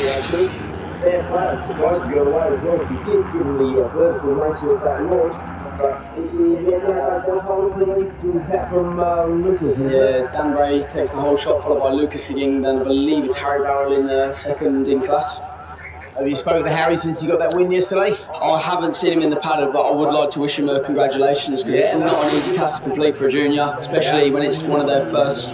actually. Fair play, surprised to go away as well as he did, given the vertical nature of that launch. But is that from Lucas? Yeah, Dan Bray takes the whole shot, followed by Lucas again, then I believe it's Harry Barrell in second in class. Have you spoken to Harry since he got that win yesterday? I haven't seen him in the paddock, but I would like to wish him a congratulations, because it's not an easy task to complete for a junior, especially when it's one of their first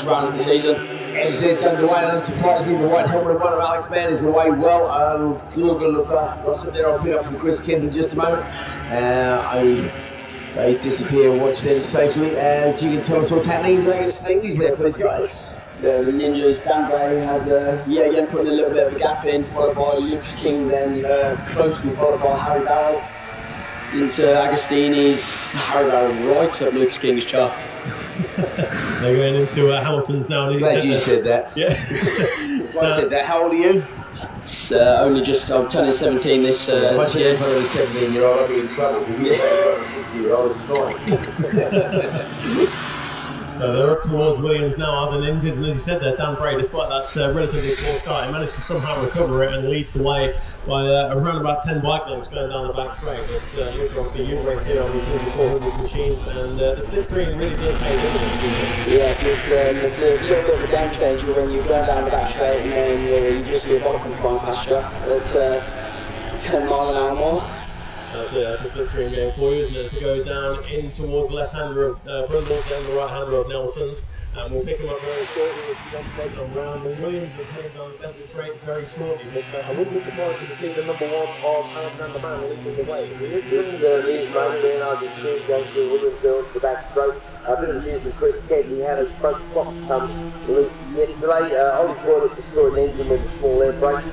rounds of the season. MXz underway, and unsurprisingly, the white helmet of one of Alex Mann is away well. I'll sit there, I'll pick up from Chris Kent in just a moment. They disappear, watch them safely, as you can tell us what's happening in Vegas Stevie's there, please, guys. The Ninjas, Dan Bray has yet again putting a little bit of a gap in, followed by Lucas King, then closely followed by Harry Barrell into Agostini's. Harry Barrell right up Lucas King's chuff. They're going into Hamilton's now. Glad you said that. Yeah. I said that. How old are you? It's only just, I'm turning 17 this year. If I said in front of a 17-year-old, I'd be in trouble. If you get a 60-year-old, it's fine. So they're up towards Williams now, other Ninjas, and as you said there, Dan Bray, despite that relatively poor start, he managed to somehow recover it and leads the way by around about 10 bike lengths going down the back straight. But obviously you race here on these 400 machines, and the slipstream really does pay dividends. Yes, it's a little bit of a game changer when you're going down the back straight and then you just see a bike come flying past you. It's 10 mile an hour more. That's it, that's the slipstream game for you, isn't it? To go down in towards the left-hander of Brundle's, then the right-hander of Nelson's. And we'll pick him up very shortly with the update on round. And Williams is heading down the straight very shortly. But I wouldn't be surprised to see the number one of Alexander Mann leading the way. This is mainly Argentina going through Williams down to the back straight. A bit of news with Chris Kent. He had his front spot loose yesterday. Ollie Boyle destroyed an engine with a small air brake.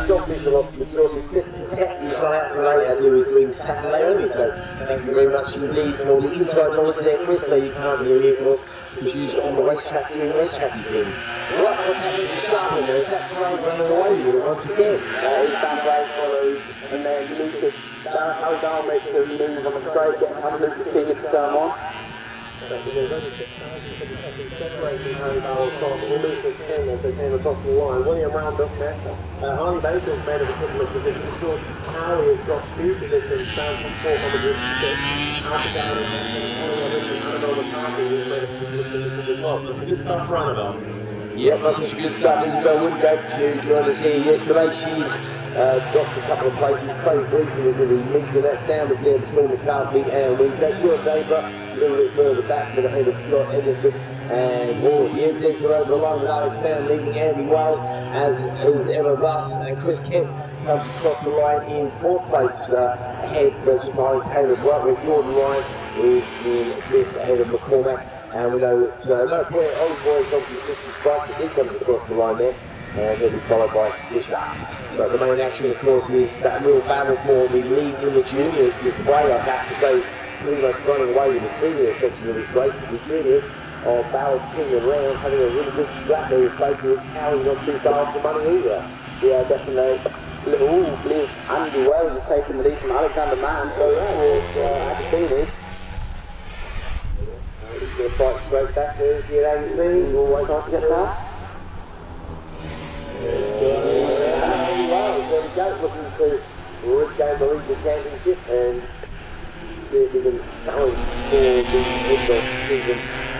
John Fisher lost the materials. Chris Kent He's gone out today as he was doing Saturday only, so thank you very much indeed for the inside knowledge there, Chris. Though you can't hear me, of course, because you're on the racetrack doing racetracky things. Right, what's happening to Sharp in there? Is that Craig running away with it once again? He's done great followed, and then Lucas held on, makes the move on the straight, getting Lucas King to turn on. Separating Harry Barrell from Lucas King as they came across the line. William round up next. Harley Baker's made of a couple of positions. George Harry has got 2 positions down from 406. After down and Annabelle McCarthy has made a couple of positions as well. That's a good start for Annabelle. Yep, that's such a good start. Isabel Woodgate to join us here yesterday. She's dropped a couple of places. Craig Gleason was really mentioning that stand was there between McCarthy and Woodgate. Your neighbour a little bit further back to the head of Scott Edgerton. And all of the incidents are over the line with Alex Mann leading Andy Wales as is ever thus. And Chris Kent comes across the line in 4th place ahead just behind Caleb White, with Jordan Ryan is in 5th ahead of McCormack. And we know that no point, Ollie Boy comes to Chris's bike as he comes across the line there, and he'll be followed by Fisher. But the main action, of course, is that real battle for the lead in the juniors, because Bray, I have to say, is pretty much running away with the senior section of this race, but the juniors are barrel king around, having a really good scrap there with Baker and Cowie, not too far off the money either. Yeah, definitely. Andy Wells is taking the lead from Alexander Mann, so yeah, Agostini. He's going to fight straight back to the Agostini. We'll wait on to get past. Well, there we go, looking to regain the league championship and see if we can challenge for the end of season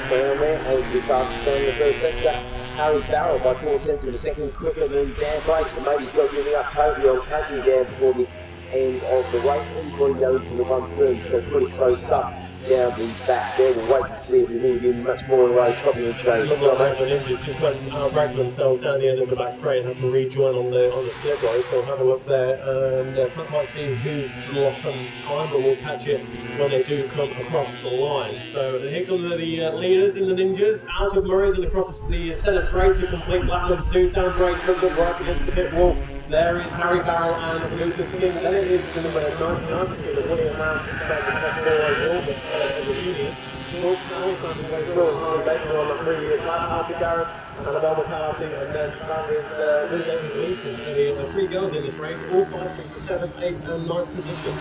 down there as we pass down the first sector. Harry Barrell by 4/10 of a second quicker than Dan Bryce, and maybe he's not giving up totally on catching Dan before the end of the race. Everybody goes to the 130, so pretty close stuff down the back there. We'll wait to see if there's going to be much more in the way of chopping and change. Look like the Ninjas just went dragged themselves down the end of the back straight and had to rejoin on the split road, so we'll have a look there and might see who's lost some time, but we'll catch it when they do come across the line. So here come the leaders in the Ninjas, out of Murray's and across the centre straight to complete lap number 2, down break, comes up right against the pit wall. There is Harry Barrell and Lucas King. Then it is the number 99, so the William Mann back to top 4 overall, but the juniors. Wolf now, so I'm going to go through Harley Baker on the previous lap after Gareth and the one McCarthy, and then that is Wingate and Gleason. So the three girls in this race, all fighting for 7th, 8th and 9th position.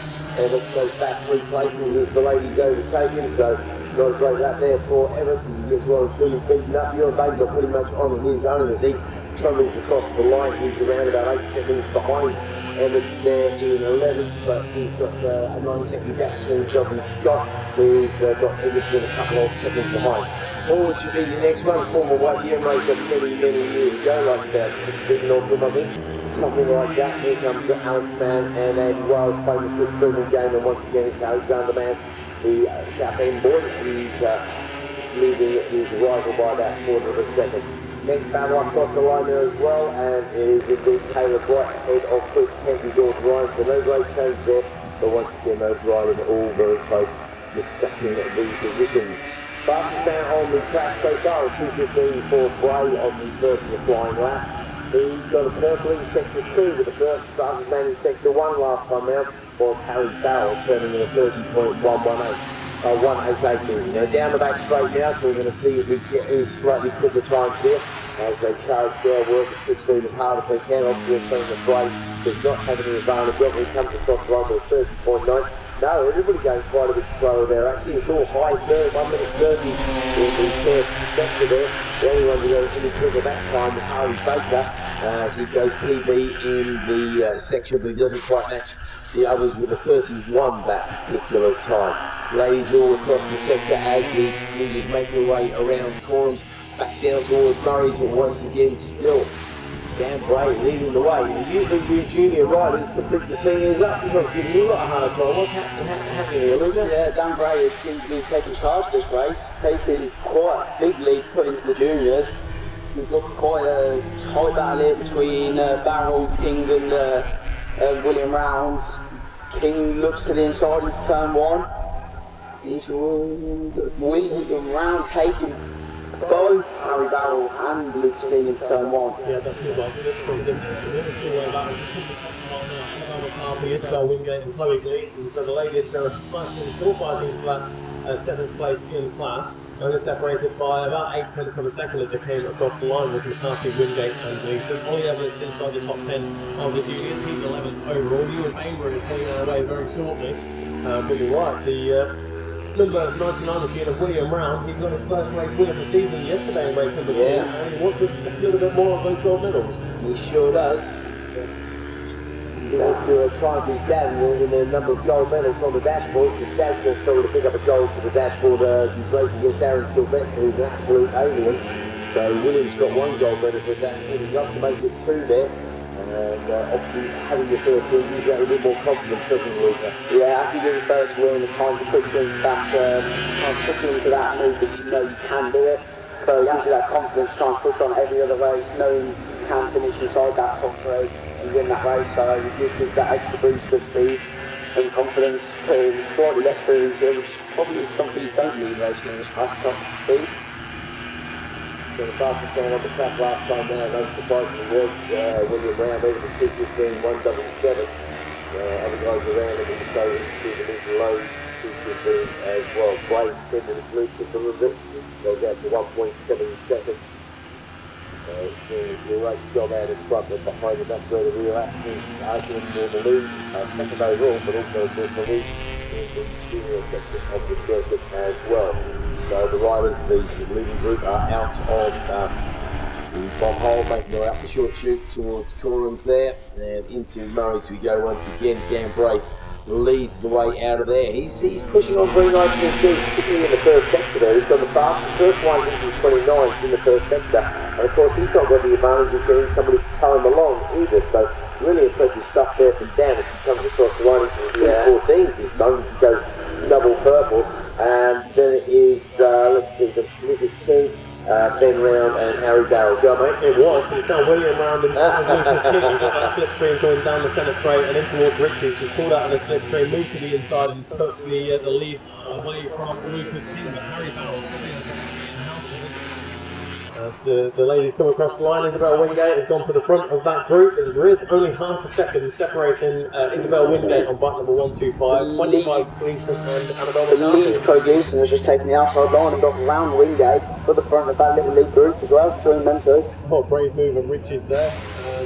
Evans goes back 3 places as the ladies overtake him, so not a great lap there for Evans as he gets well and truly beaten up. Bjorn Baker pretty much on his own as he trundles across the line. He's around about 8 seconds behind Evans there in 11th, but he's got a 9-second gap between himself and Scott, who's got Evans in a couple of seconds behind. Forward should be the next one, former YGM racer many years ago, like about 16 of them I think, something like that. Here comes Alex Mann and Andy Wild playing the improvement game, and once again it's Alexander Mann, the South End boy. He's leading his rival by about 1/4 of a second. Next battle across the line there as well, and it is indeed Caleb White ahead of Chris Kent and George Ryan. So no great change there, but once again those riders are all very close discussing the positions. Fastest man on the track so far, 2:15 for Bray on the first of the flying laps. He got a purple in sector 2 with the first fastest man in sector 1 last time out was Harry Farrell, turning in a 30.188. Now down the back straight now, so we're going to see if we get any slightly quicker times here as they charge their work at 16 as hard as they can. Obviously they're saying the Bray does not have any advantage yet when he comes across the line with 30.9. No, everybody going quite a bit slower there. Actually, it's all high 1 minute 30s in the first sector there. The only one to go any quicker that time was Harley Baker, as he goes PB in the section, but he doesn't quite match the others with a 31 that particular time. Ladies all across the sector as the ninjas make their way around Corums, back down towards Murray's, but once again still Dan Bray leading the way. And usually you junior riders can pick the seniors up. This one's giving you a lot of hard time. What's happening here, Luca? Yeah, Dan Bray seems to be taking charge of this race, taking quite a big lead put into the juniors. We've got quite a tight battle here between Barrel, King and William Rounds. King looks to the inside into turn 1. He's William Round taking both Harry Barrel and Luke King into turn 1. Yeah, that's good. Isabel Wingate and Chloe Gleason. So the ladies are still fighting for that 7th place in class, and they're separated by about 8/10 of a second as they came across the line with McCarthy, Wingate and Gleason. Ollie Everett's inside the top 10 of the juniors. He's 11th overall. Ewan Bainbridge is heading our way very shortly. But you're right, the number 99 machine of William Round, he got his first race win of the season yesterday in race number 2, and he wants a little bit more of those gold medals. He sure does. He wants to triumph his dad in the number of gold medals on the dashboard. His dad's going to struggle to pick up a gold for the dashboard as he's racing against Aaron Sylvester, who's an absolute alien. So William's got 1 gold medal for that, and he's up to make it 2 there. And obviously having your first win gives you a bit more confidence, doesn't it, Luca? Yeah, after you get your first win, the time to put you into that, into that move that you know you can do it. So it gives you that confidence to try and push on every other race, knowing you can finish inside that top 3 and win that race. So it gives you that extra boost of speed and confidence, slightly less speed, which probably is something you don't need racing in this class, top speed. So the fastest man on the track last time now, unsurprisingly, was William Round, over the 2:15, 1:77. Other guys around him in the show into the mid-low 2:15 as well. Bray extended his lead just a little bit, goes out to 1.7 seconds. Doing a great job out in front, but behind him, that's where the real action is arguing for the lead. Second overall, but also for the lead in the junior section of the circuit as well. So the riders, the leading group, are out of the bomb hole, making their way up the short chute towards Corums there, and into Murray's we go once again. Dan Bray leads the way out of there. He's pushing on very nicely too, particularly in the first sector there. He's got the fastest first 129 in the first sector, and of course he's not got the advantage of getting somebody to tow him along either. So really impressive stuff there from Dan as he comes across the line into the 14s this time. He goes double purple. And then it is, let's see, the Smithers King, Ben Round and Harry Barrel. Go, mate. It was, but it's now William Round and Lucas King. You've got that slipstream going down the centre straight and in towards Richie, who's pulled out of the slipstream, moved to the inside and took the lead away from Lucas King. But Harry Barrel As the ladies come across the line, Isabel Wingate has gone to the front of that group. There is only half a second separating Isabel Wingate on bike number 125, 25 Gleason and Annabelle The McCarthy. lead Craig Gleason has just taken the outside line and got round Wingate for the front of that little lead group as well, between them two. Oh, brave move of Richards there.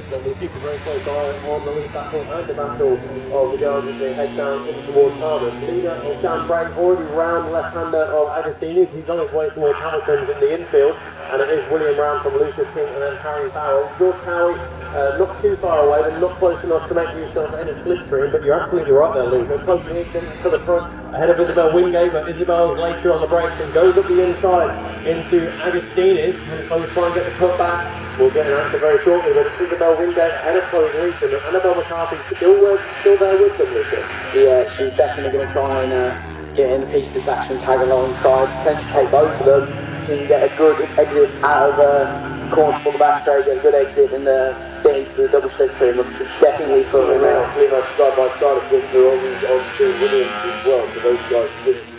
So we'll keep a very close eye on the lead battle and the battle of the girls as they head down in towards Harvard. Leader of Dan Bragg already round left-hander of Agostini's. He's on his way towards Hamilton's in the infield. And it is William Round from Lucas King and then Harry Farrell. George Cowie, not too far away, but not close enough to make yourself in a slipstream. But you're absolutely right there, Luke. They're close to the front, ahead of Isabel Wingate, but Isabel's later on the brakes and goes up the inside into Agostini's. And Chloe try and get the cut back. We'll get an answer very shortly, but it's Isabel Wingate ahead of Chloe Gleason. And Annabelle McCarthy still there with them, Lucas. Yeah, she's definitely going to try and get in a piece of this action, tag along, try potentially take both of them. She can get a good exit out of corner for the back straight, get a good exit and get into the double slipstream. Definitely for them now. Pretty much side by side of Victor on Steve Williams as well. So those guys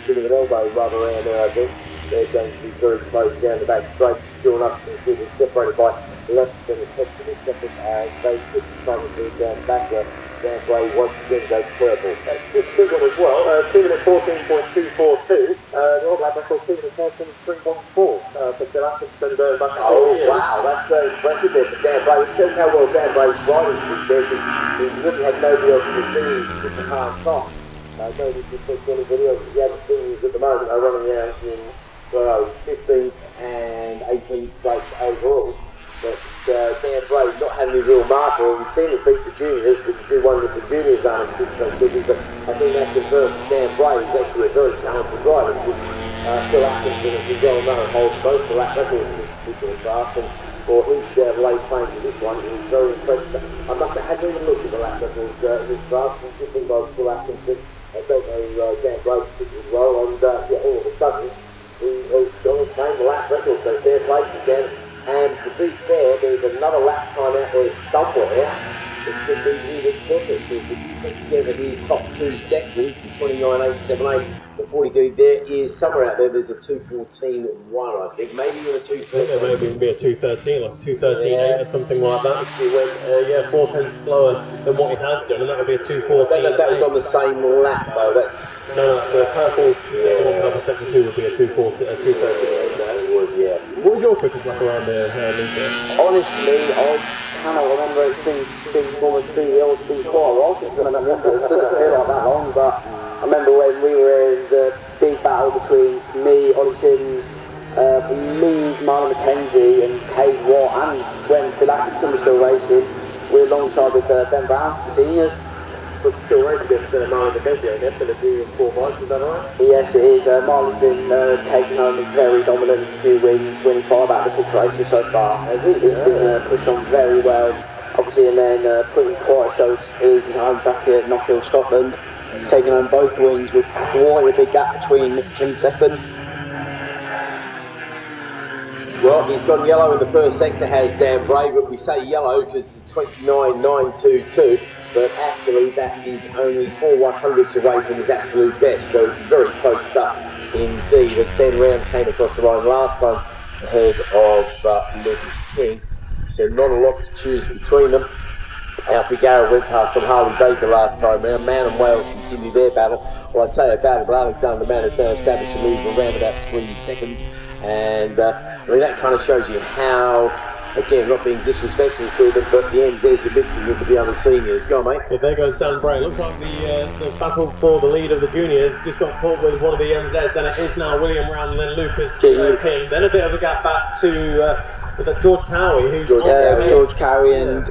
giving an elbow rather around there, I think. They're going to be very close down the back straight. Still enough to see them separated by left and the top of the second as they could try to move down the back there. Dan Bray once again goes purple. That's just good one as well. 2 minutes 14.242. The All Black record 2 minutes 14.314 for Phil Atkinson. Oh wow, that's impressive there for Dan Bray. It shows how well Dan Bray's riding this there. He really had nobody else to see with the hard top. Nobody to take any video. The other things at the moment are running around in 15th and 18th place overall. But Dan Bray not having a real marker. We've seen him beat the juniors, but to do one with the juniors aren't so busy. But I think that confirms Dan Bray is actually a very talented rider. Phil Atkinson, as we well know, holds both the lap records in this particular class. And for his late claim to this one, he was very impressed. I must have had even looked at the lap records in this class. And just think of Phil Atkinson. I don't know Dan Bray as well. And all of a sudden, he was going to claim the lap record. So fair play to Dan. And to be fair, there's another lap time out there somewhere. It could be really perfect. If you put together these top two sectors, the 29.878, the 42, there is somewhere out there, there's a 2:14.1, I think. Maybe even a 2:13. Yeah, maybe even be a 2:13, like 2:13.8 or something like that. He went, 4 tenths slower than what he has done, and that would be a 2:14. I don't know if that was on the same lap, though. That's no, the purple second one, purple second two would be a 2:13. That would, yeah. What was your quickest lap around there, Luca? Honestly, I cannot remember. It's been almost 3 years, it's been quite a while since I've done it. It doesn't feel like that long, but I remember when we were in the big battle between me, Ollie Sims, me, Marlon McKenzie and Kate Watt, and when Phil Atkinson was still racing, we were alongside with Ben Brown, the seniors. But still racing against Marlon McKenzie, I guess, and it's doing 4 bikes, is that right? Yes, it is. Marlon's been taking home a very dominant few wins, winning 5 out of the 6 races so far. He's been pushed on very well, obviously, and then putting quite a show to his home track at Knockhill, Scotland, taking home both wins with quite a big gap between him and second. Well, he's gone yellow in the first sector, has Dan Bray, but we say yellow because it's 29.922, but actually that is only 4 100ths away from his absolute best, so it's very close stuff indeed. As Ben Round came across the line last time ahead of Lucas King, so not a lot to choose between them. Alfie Garrett went past on Harley Baker last time round. Man and Wales continue their battle. Well, I say a battle, but Alexander Mann has now established a lead of around about 3 seconds. And I mean, that kind of shows you how, again, not being disrespectful to them, but the MZs are mixing with the other seniors. Go on, mate. Well, there goes Dan Bray. Looks like the battle for the lead of the juniors just got caught with one of the MZs, and it is now William Round and then Lucas King. Then a bit of a gap back to was that George Cowie, who's George Cowie, and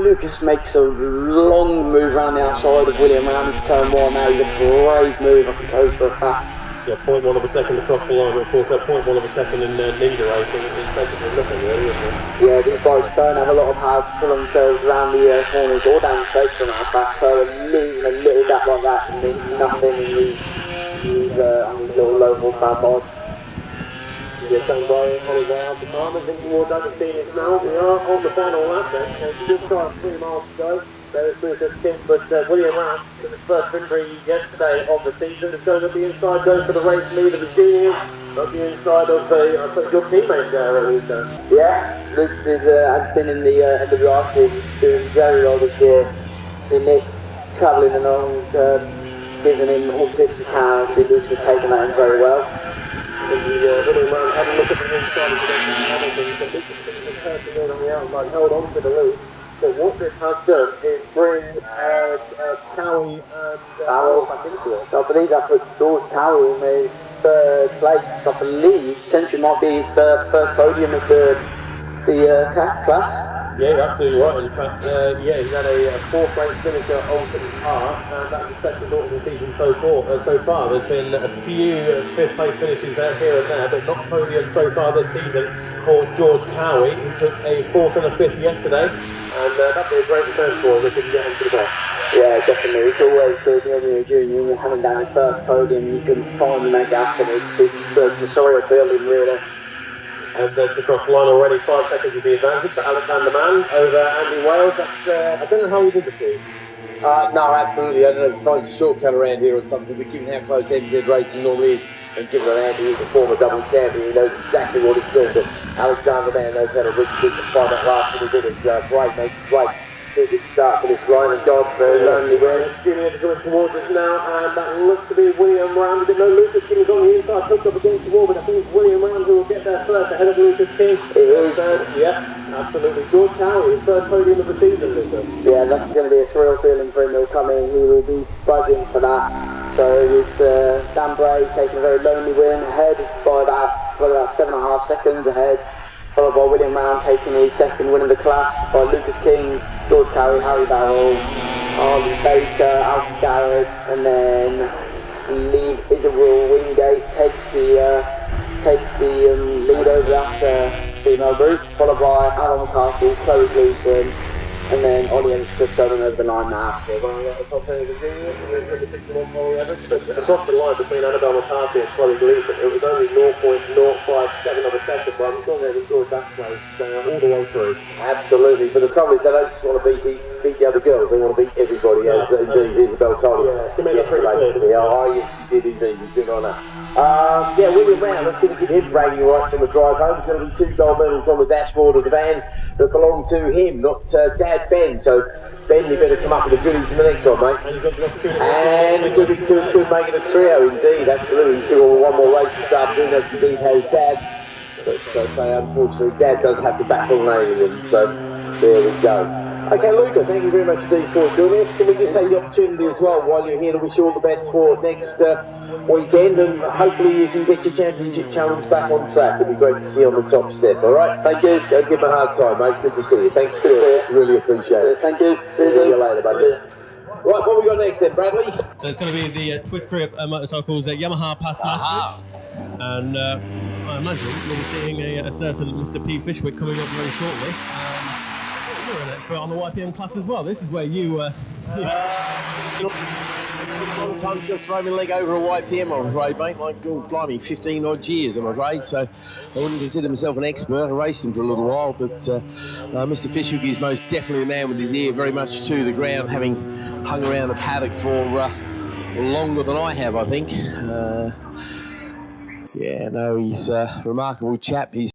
Lucas makes a long move around the outside of William Round to turn 1. That is a brave move, I can tell you for a fact. Yeah, 0.1 of a second across the line, but of course that 0.1 of a second in ninja racing is basically nothing really, isn't it? Yeah, these bikes don't have a lot of power to pull themselves around the corners or down the straight from our back, so losing a little gap like that can mean nothing in these little low horsepower bikes. Yeah, Dan Bray on his way out the time. I think towards Agostini's now. We are on the final lap then, and just got 3 miles to go. Lucas King, but William Rouse, his first victory yesterday of the season, is going to the inside, going for the race lead of the juniors, not the inside of your teammate there, Luca. Yeah, Lucas has been in the drive team, doing very well this year. See Nick travelling along, giving him all tips he can. See Lucas has taken that in very well. William Rouse had a look at the inside of the Hamilton, but Lucas King was hurting in on the outside, held on to the lead. So what this has done is bring Cowie and Powell back into it. So I believe that puts George Cowie in the third place. I believe potentially might be his first podium of the class. Yeah, you're absolutely right. In fact, he's had a fourth place finish at Alton Park, and that's the second of the season so far. There's been a few fifth place finishes there, here and there, but not podium so far this season for George Cowie, who took a fourth and a fifth yesterday, and that'd be a great return for him if he can get into the box. Yeah, definitely. It's always good when you're a junior and you're having down your first podium, you can finally make that, and it's a sorry feeling, really. And that's across the line already, 5 seconds of the advantage for Alexander Mann over Andy Wales. That's, I don't know how you did this, Steve. No, absolutely. I don't know if he finds a shortcut around here or something, but given how close MZ Racing normally is, and given that Andy is a former double champion, he knows exactly what he's doing. But Alexander Mann knows how to reach to find that last little bit of great, makes it great. Good start for this line of God, very lonely way. Junior coming towards us now, and that looks to be William Round. I didn't know Lucas King is on the inside, hooked up against the wall, but I think it's William Round who will get there first ahead of Lucas King. It is. Yeah, absolutely. George Cowie, his first podium of the season, Lucas. Yeah, that's going to be a surreal feeling for him. He'll come in, he will be buzzing for that. So it's Dan Bray taking a very lonely win ahead by about 7.5 seconds ahead. Followed by William Round taking his second win of the class, by Lucas King, George Cowie, Harry Barrell, Harley Baker, Alfie Garrett, and then Lee Isabel Wingate takes the lead over that female group, followed by Alan McCarthy, Chloe Gleason, and then Ollie just going over the line now. Yeah, well, the top 10 of the juniors, and the 61 Molly Evans, but across the line between Annabelle McCarthy and Chloe Gleason, it was only 0.057 of a second, but I'm sure they've enjoyed that place all the way through. Absolutely, but the trouble is they don't just want to beat the other girls, they want to beat everybody, as indeed Isabel told us yesterday. Yes, she did indeed, he's good on that. William Round, let's see if we can him bragging rights on the drive home. There's going to be 2 gold medals on the dashboard of the van that belong to him, not Dad Ben. So Ben, you better come up with the goodies in the next one, mate. And could make it a trio, indeed, absolutely. Still one more race this afternoon, as indeed has Dad. But so say, unfortunately, Dad does have to battle naming him. So there we go. Okay, Luca, thank you very much indeed for joining us. Can we just take the opportunity as well, while you're here, to wish you all the best for next weekend, and hopefully you can get your championship challenge back on track. It'd be great to see you on the top step, alright? Thank you. Go give him a hard time, mate. Good to see you. Thanks for this. Really appreciate it. Thank you. See you later, buddy. Right, what we got next then, Bradley? So it's going to be the Twist Grip Motorcycles Yamaha Past Masters. And I imagine we'll be seeing a certain Mr. P. Fishwick coming up very shortly. You're an expert on the YPM class as well. This is where you... Long time since throw my leg over a YPM, I'm afraid, mate. Like, oh, blimey, 15 odd years, I'm afraid. So I wouldn't consider myself an expert. I raced him for a little while, but Mr. Fishhook is most definitely the man with his ear very much to the ground, having hung around the paddock for longer than I have, I think. He's a remarkable chap. He's